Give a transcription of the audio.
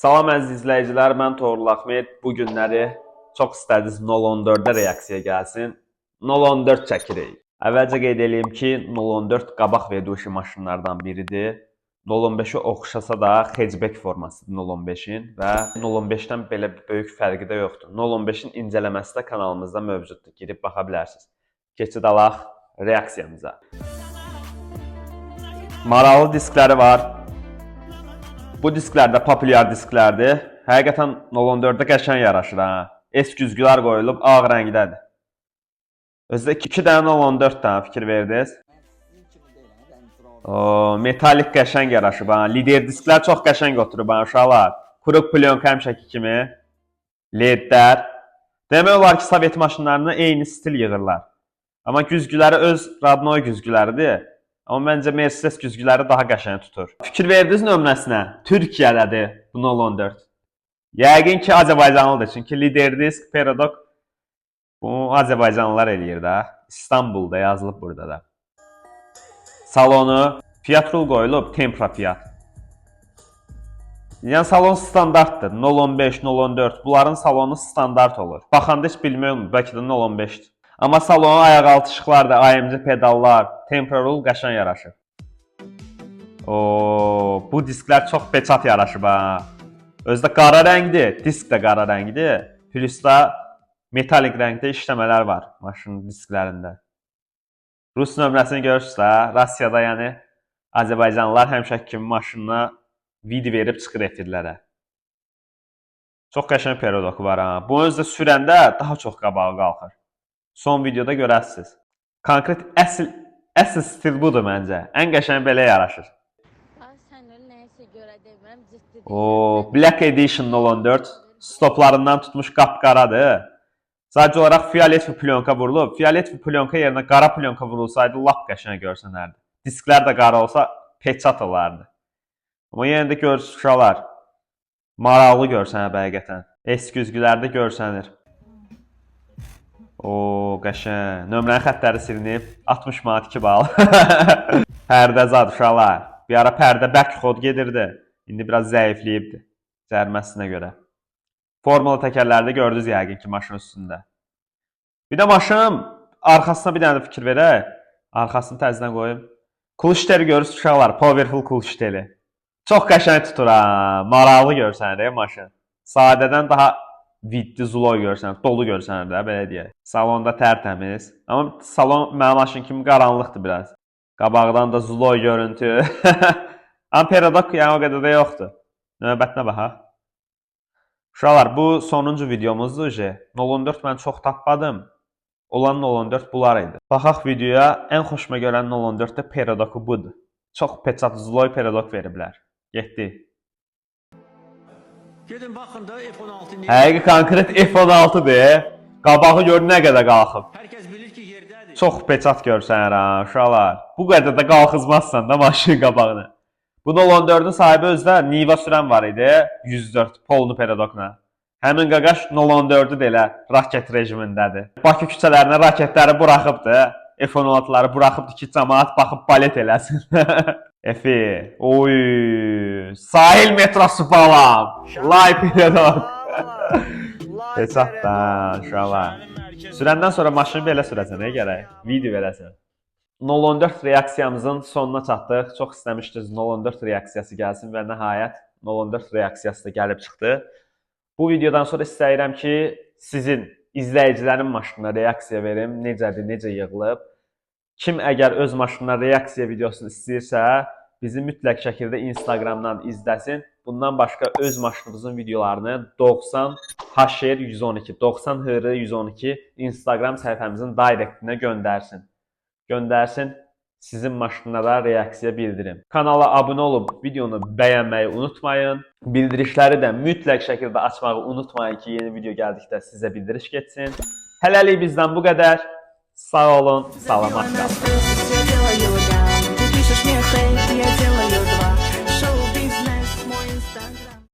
Salam əziz izləyicilər, mən Toğrul Ahmet. Bu günləri çox istədiniz 014-də reaksiya gəlsin. 014 çəkirik. Əvvəlcə qeyd edeyim ki, 014 qabaq veduşi maşınlardan biridir. 015-i oxşasa da hatchback formasıdır 015-in və 015-dən belə bir böyük fərqi də yoxdur. 015-in incələməsi də kanalımızda mövcuddur. Girib baxa bilərsiniz. Keçid alaq reaksiyamıza. Maraqlı diskləri var. Bu disklər də populyar disklərdir. Həqiqətən 014-də qəşəng yaraşır ha. S güzgülər qoyulub ağ rəngdədir. Özdə 2 dənə 014 dənə fikir verdiniz. Metalik qəşəng yaraşıb ha. Lider disklər çox qəşəng oturub ha uşaqlar. Kuruk plyonka həmişəki kimi. LED-lər. Demək olar ki, Sovet maşınlarına eyni stil yığırlar. Amma güzgüləri öz radnoy güzgüləridir. Amma məncə Mercedes güzgüləri daha qəşəng tutur. Fikir verdiniz nömrəsinə? Türkiyədədir bu 014. Yəqin ki, Azərbaycanlıdır. Çünki lider disk, Perodok bu Azərbaycanlılar eləyir də. İstanbulda yazılıb burada da. Salonu Fiat Rul qoyulub, Tempra Fiat. Yəni salon standartdır. 015, 014 bunların salonu standart olur. Baxanda heç bilmirəm, bəlkə də 015-dir. Amma salona ayaqaltı işıqlar da, AMC pedallar, Tempra Rul qəşəng yaraşır. Bu disklər çox peçat yaraşıb ha. Özdə qara rəngdir, disk də qara rəngdir. Plus da metalik rəngdə işləmələr var maşının disklərində. Rus nömrəsini görürsünüzsə, Rusiyada yəni Azərbaycanlılar həmişəki kimi maşınına video verib çıxır efirlərə. Çox qəşəng perodoku var ha. Bu özdə sürəndə daha çox qabağa qalxır. Son videoda görərsiniz. Konkret əsl stil budur məncə. Ən qəşəng belə yaraşır. Black Edition 014 stoplarından tutmuş qapqaradır. Sadəcə olaraq fiolet plyonka vurulub. Fiolet plyonka yerinə qara plyonka vurulsaydı lap qəşəng görsənərdi. Disklər də qara olsa peçat olardı. Amma yenə də görürsünüz uşaqlar. Maraqlı görsənər həqiqətən. S güzgülərdə görsənir. Qəşəng. Nömrənin xəttləri silinib. 60 manat 2 bal. Pərdə zad uşaqlar. Bir ara pərdə bərk xod gedirdi. İndi biraz zəifləyibdi. Cərməsinə görə. Formula təkərlərdə gördünüz yəqin ki, maşın üstündə. Bir də maşın arxasına bir dənə də fikir verək. Arxasını təzədən qoyum. Kuluşteri görürsünüz uşaqlar. Powerful kuluşteri. Çox qəşəng tutur ha. Maraqlı görsənir maşın. Sadədən daha viddi, zuloy görsənir, dolu görsənir də, belə deyək. Salonda tərtəmiz. Amma salon mənim maşın kimi qaranlıqdır biraz. Qabaqdan da zuloy görüntü. Amma perodok yəni o qədər də yoxdur. Növbətinə baxaq. Uşaqlar, bu sonuncu videomuzdur. 014 mən çox tapmadım. Olan 014 bunlar idi. Baxaq videoya. Ən xoşuma gələn 014-də perodoku budur. Çox peçat, zuloy perodok veriblər. Getdi. Gedin baxın da F16 Həqiqi konkret F16-dır. Qabağı gör nə qədər qalxıb. Hər kəs bilir ki, yerdədir. Çox peçat görsənir ha, uşaqlar. Bu qədər də qalxızmazsan da maşın qabağını. Bu 014-ün sahibi özdə Niva sürən var idi. 104 polnu perodokla. Həmin qaqaş 014-ü də elə raket rejimindədir. Bakı küçələrinə raketləri buraxıbdı. F16-ları buraxıbdı ki, cəmaət baxıb balet eləsin. Efi, sahil metrosu balam, lay perodok. Peçat da, uşaqlar. Sürəndən sonra maşını belə sürəsən, gərək, video verəsən. 014 reaksiyamızın sonuna çatdıq. Çox istəmişdiniz 014 reaksiyası gəlsin və nəhayət 014 reaksiyası da gəlib çıxdı. Bu videodan sonra istəyirəm ki, sizin izləyicilərin maşınına reaksiya verim. Necədir, necə yığılıb. Kim əgər öz maşınına reaksiya videosunu istəyirsə, bizi mütləq şəkildə Instagramdan izləsin. Bundan başqa öz maşınımızın videolarını 90 HR 112, 90 HR 112 Instagram səhifəmizin direktinə göndərsin. Sizin maşınına da reaksiya bildirim. Kanala abunə olub videonu bəyənməyi unutmayın. Bildirişləri də mütləq şəkildə açmağı unutmayın ki, yeni video gəldikdə sizə bildiriş getsin. Hələlik bizdən bu qədər. Sağ olun, salamat qalın.